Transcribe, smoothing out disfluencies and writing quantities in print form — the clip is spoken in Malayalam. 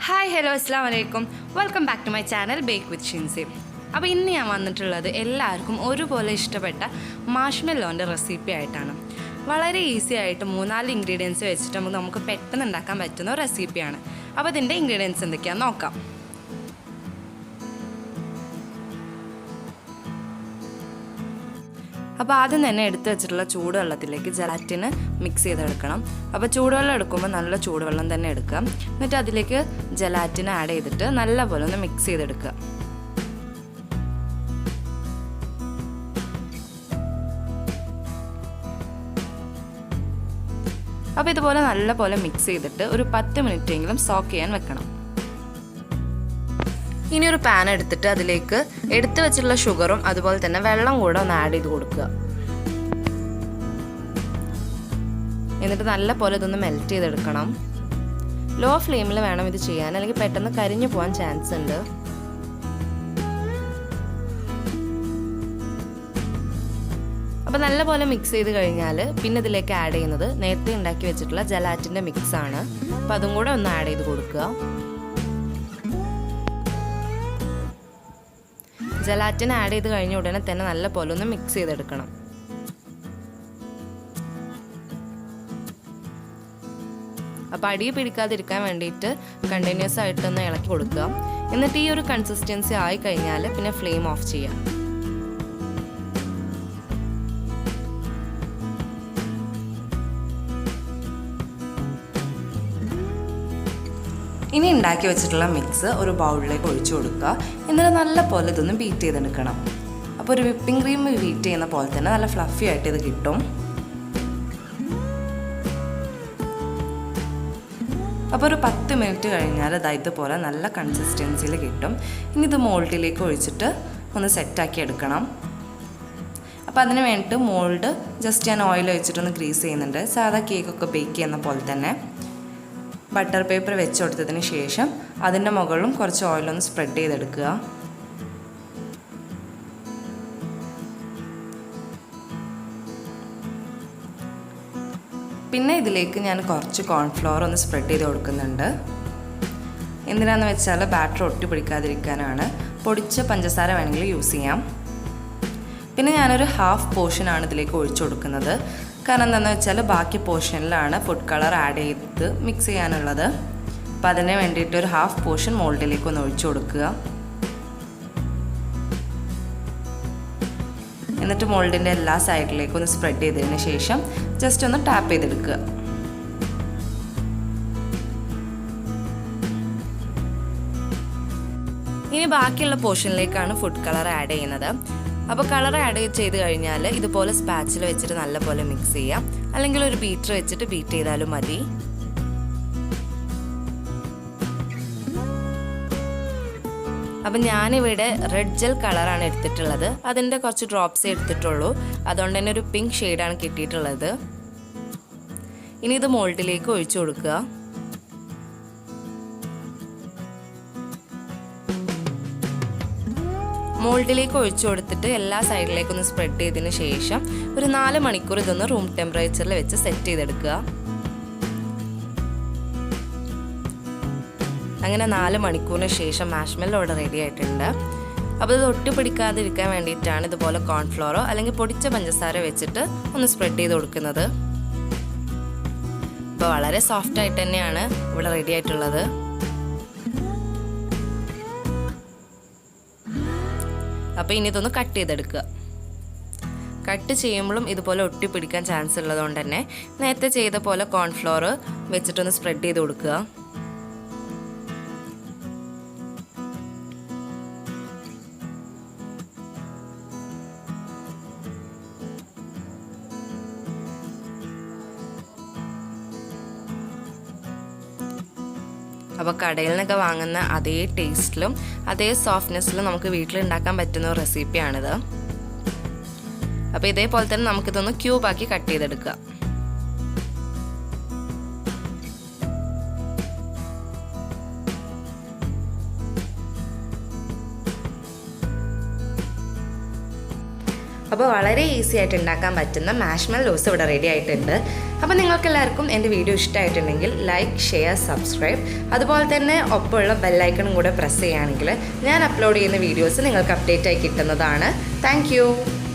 ഹായ് ഹലോ അസ്സാം വലൈക്കും welcome back to my channel bake with Shincy. അപ്പോൾ ഇന്ന് ഞാൻ വന്നിട്ടുള്ളത് എല്ലാവർക്കും ഒരുപോലെ ഇഷ്ടപ്പെട്ട മാഷ്മെല്ലോൻ്റെ റെസിപ്പി ആയിട്ടാണ്. വളരെ ഈസി ആയിട്ട് 3-4 ഇൻഗ്രീഡിയൻസ് വെച്ചിട്ട് നമുക്ക് പെട്ടെന്ന് ഉണ്ടാക്കാൻ പറ്റുന്ന ഒരു റെസിപ്പിയാണ്. അപ്പോൾ ഇതിൻ്റെ ഇൻഗ്രീഡിയൻസ് എന്തൊക്കെയാണെന്ന് നോക്കാം. അപ്പോൾ ആദ്യം തന്നെ എടുത്തു വെച്ചിട്ടുള്ള ചൂടുവെള്ളത്തിലേക്ക് ജലാറ്റിന് മിക്സ് ചെയ്തെടുക്കണം. അപ്പോൾ ചൂടുവെള്ളം എടുക്കുമ്പോൾ നല്ല ചൂടുവെള്ളം തന്നെ എടുക്കുക. എന്നിട്ട് അതിലേക്ക് ജലാറ്റിന് ആഡ് ചെയ്തിട്ട് നല്ലപോലെ ഒന്ന് മിക്സ് ചെയ്തെടുക്കുക. അപ്പോൾ ഇതുപോലെ നല്ലപോലെ മിക്സ് ചെയ്തിട്ട് ഒരു 10 മിനിറ്റെങ്കിലും സോക്ക് ചെയ്യാൻ വെക്കണം. ഇനി ഒരു പാൻ എടുത്തിട്ട് അതിലേക്ക് എടുത്തു വെച്ചിട്ടുള്ള ഷുഗറും അതുപോലെ തന്നെ വെള്ളം കൂടെ ഒന്ന് ആഡ് ചെയ്ത് കൊടുക്കുക. എന്നിട്ട് നല്ല പോലെ ഇതൊന്ന് മെൽറ്റ് ചെയ്തെടുക്കണം. ലോ ഫ്ലെയിമിൽ വേണം ഇത് ചെയ്യാൻ, അല്ലെങ്കിൽ പെട്ടെന്ന് കരിഞ്ഞു പോകാൻ ചാൻസ് ഉണ്ട്. അപ്പോൾ നല്ല പോലെ മിക്സ് ചെയ്ത് കഴിഞ്ഞാൽ പിന്നെ ഇതിലേക്ക് ആഡ് ചെയ്യുന്നത് നേരത്തെ ഉണ്ടാക്കി വെച്ചിട്ടുള്ള ജലാറ്റിൻ്റെ മിക്സ് ആണ്. അപ്പോൾ അതും കൂടെ ഒന്ന് ആഡ് ചെയ്ത് കൊടുക്കുക. ജലാറ്റിൻ ആഡ് ചെയ്ത് കഴിഞ്ഞ ഉടനെ തന്നെ നല്ല പോലെ ഒന്ന് മിക്സ് ചെയ്തെടുക്കണം. അപ്പോൾ അടി പിടിക്കാതിരിക്കാൻ വേണ്ടിയിട്ട് കണ്ടിന്യൂസ് ആയിട്ടൊന്ന് ഇളക്കി കൊടുക്കുക. എന്നിട്ട് ഈ ഒരു കൺസിസ്റ്റൻസി ആയി കഴിഞ്ഞാൽ പിന്നെ ഫ്ലെയിം ഓഫ് ചെയ്യാം. ഇനി ഉണ്ടാക്കി വെച്ചിട്ടുള്ള മിക്സ് ഒരു ബൗളിലേക്ക് ഒഴിച്ചു കൊടുക്കുക. എന്നിട്ട് നല്ല പോലെ ഇതൊന്ന് ബീറ്റ് ചെയ്തെടുക്കണം. അപ്പോൾ ഒരു വിപ്പിംഗ് ക്രീം ബീറ്റ് ചെയ്യുന്ന പോലെ തന്നെ നല്ല ഫ്ലഫി ആയിട്ട് ഇത് കിട്ടും. അപ്പോൾ ഒരു 10 മിനിറ്റ് കഴിഞ്ഞാൽ ഇതുപോലെ നല്ല കൺസിസ്റ്റൻസിയിൽ കിട്ടും. ഇനി ഇത് മോൾഡിലേക്ക് ഒഴിച്ചിട്ട് ഒന്ന് സെറ്റാക്കി എടുക്കണം. അപ്പോൾ അതിന് വേണ്ടിയിട്ട് മോൾഡ് ജസ്റ്റ് ഞാൻ ഓയിൽ ഒഴിച്ചിട്ടൊന്ന് ഗ്രീസ് ചെയ്യുന്നുണ്ട്. സാധാ കേക്കൊക്കെ ബേക്ക് ചെയ്യുന്ന പോലെ തന്നെ ബട്ടർ പേപ്പർ വെച്ച് കൊടുത്തതിന് ശേഷം അതിൻ്റെ മുകളിലും കുറച്ച് ഓയിലൊന്ന് സ്പ്രെഡ് ചെയ്തെടുക്കുക. പിന്നെ ഇതിലേക്ക് ഞാൻ കുറച്ച് കോൺഫ്ലവർ ഒന്ന് സ്പ്രെഡ് ചെയ്ത് കൊടുക്കുന്നുണ്ട്. എന്തിനാണെന്ന് വെച്ചാൽ ബാറ്റർ ഒട്ടി പിടിക്കാതിരിക്കാനാണ്. പൊടിച്ച പഞ്ചസാര വേണമെങ്കിൽ യൂസ് ചെയ്യാം. പിന്നെ ഞാനൊരു ഹാഫ് പോർഷനാണ് ഇതിലേക്ക് ഒഴിച്ചു കൊടുക്കുന്നത്. കാരണം എന്താണെന്ന് വെച്ചാൽ ബാക്കി പോർഷനിലാണ് ഫുഡ് കളർ ആഡ് ചെയ്ത് മിക്സ് ചെയ്യാനുള്ളത്. അപ്പോൾ അതിന് വേണ്ടിയിട്ട് ഒരു ഹാഫ് പോർഷൻ മോൾഡിലേക്ക് ഒന്ന് ഒഴിച്ചു കൊടുക്കുക. എന്നിട്ട് മോൾഡിൻ്റെ എല്ലാ സൈഡിലേക്കും ഒന്ന് സ്പ്രെഡ് ചെയ്തതിന് ശേഷം ജസ്റ്റ് ഒന്ന് ടാപ്പ് ചെയ്തെടുക്കുക. ഇനി ബാക്കിയുള്ള പോർഷനിലേക്കാണ് ഫുഡ് കളർ ആഡ് ചെയ്യുന്നത്. അപ്പോൾ കളർ ആഡ് ചെയ്ത് കഴിഞ്ഞാൽ ഇതുപോലെ സ്പാച്ചിൽ വെച്ചിട്ട് നല്ലപോലെ മിക്സ് ചെയ്യാം, അല്ലെങ്കിൽ ഒരു ബീറ്റർ വെച്ചിട്ട് ബീറ്റ് ചെയ്താലും മതി. അപ്പം ഞാനിവിടെ റെഡ് ജെൽ കളറാണ് എടുത്തിട്ടുള്ളത്. അതിൻ്റെ കുറച്ച് ഡ്രോപ്സേ എടുത്തിട്ടുള്ളൂ. അതുകൊണ്ട് തന്നെ ഒരു പിങ്ക് ഷെയ്ഡാണ് കിട്ടിയിട്ടുള്ളത്. ഇനി ഇത് മോൾഡിലേക്ക് ഒഴിച്ചു കൊടുക്കുക. മോൾഡിലേക്ക് ഒഴിച്ചു കൊടുത്തിട്ട് എല്ലാ സൈഡിലേക്കും ഒന്ന് സ്പ്രെഡ് ചെയ്തതിന് ശേഷം ഒരു 4 മണിക്കൂർ ഇതൊന്ന് റൂം ടെമ്പറേച്ചറിൽ വെച്ച് സെറ്റ് ചെയ്തെടുക്കുക. അങ്ങനെ 4 മണിക്കൂറിന് ശേഷം മാഷ്മെല്ലോ ഇവിടെ റെഡി ആയിട്ടുണ്ട്. അപ്പോൾ ഇത് ഒട്ടി പിടിക്കാതിരിക്കാൻ വേണ്ടിയിട്ടാണ് ഇതുപോലെ കോൺഫ്ലോറോ അല്ലെങ്കിൽ പൊടിച്ച പഞ്ചസാര വെച്ചിട്ട് ഒന്ന് സ്പ്രെഡ് ചെയ്ത് കൊടുക്കുന്നത്. അപ്പോൾ വളരെ സോഫ്റ്റ് ആയിട്ട് തന്നെയാണ് ഇവിടെ റെഡി ആയിട്ടുള്ളത്. അപ്പോൾ ഇനി ഇതൊന്ന് കട്ട് ചെയ്തെടുക്കുക. കട്ട് ചെയ്യുമ്പോഴും ഇതുപോലെ ഒട്ടി പിടിക്കാൻ ചാൻസ് ഉള്ളതുകൊണ്ട് തന്നെ നേരത്തെ ചെയ്ത പോലെ കോൺഫ്ലോർ വെച്ചിട്ടൊന്ന് സ്പ്രെഡ് ചെയ്ത് കൊടുക്കുക. അപ്പോൾ കടയിൽ നിന്നൊക്കെ വാങ്ങുന്ന അതേ ടേസ്റ്റിലും അതേ സോഫ്റ്റ്നെസ്സിലും നമുക്ക് വീട്ടിലുണ്ടാക്കാൻ പറ്റുന്ന ഒരു റെസിപ്പിയാണിത്. അപ്പോൾ ഇതേപോലെ തന്നെ നമുക്കിതൊന്ന് ക്യൂബാക്കി കട്ട് ചെയ്തെടുക്കുക. അപ്പോൾ വളരെ ഈസി ആയിട്ട് ഉണ്ടാക്കാൻ പറ്റുന്ന മാഷ്മെല്ലോസ് ഇവിടെ റെഡി ആയിട്ടുണ്ട്. അപ്പോൾ നിങ്ങൾക്കെല്ലാവർക്കും എൻ്റെ വീഡിയോ ഇഷ്ടമായിട്ടുണ്ടെങ്കിൽ ലൈക്ക്, ഷെയർ, സബ്സ്ക്രൈബ്, അതുപോലെ തന്നെ ഒപ്പമുള്ള ബെല്ലൈക്കണും കൂടെ പ്രസ് ചെയ്യുകയാണെങ്കിൽ ഞാൻ അപ്ലോഡ് ചെയ്യുന്ന വീഡിയോസ് നിങ്ങൾക്ക് അപ്ഡേറ്റ് ആയി കിട്ടുന്നതാണ്. താങ്ക്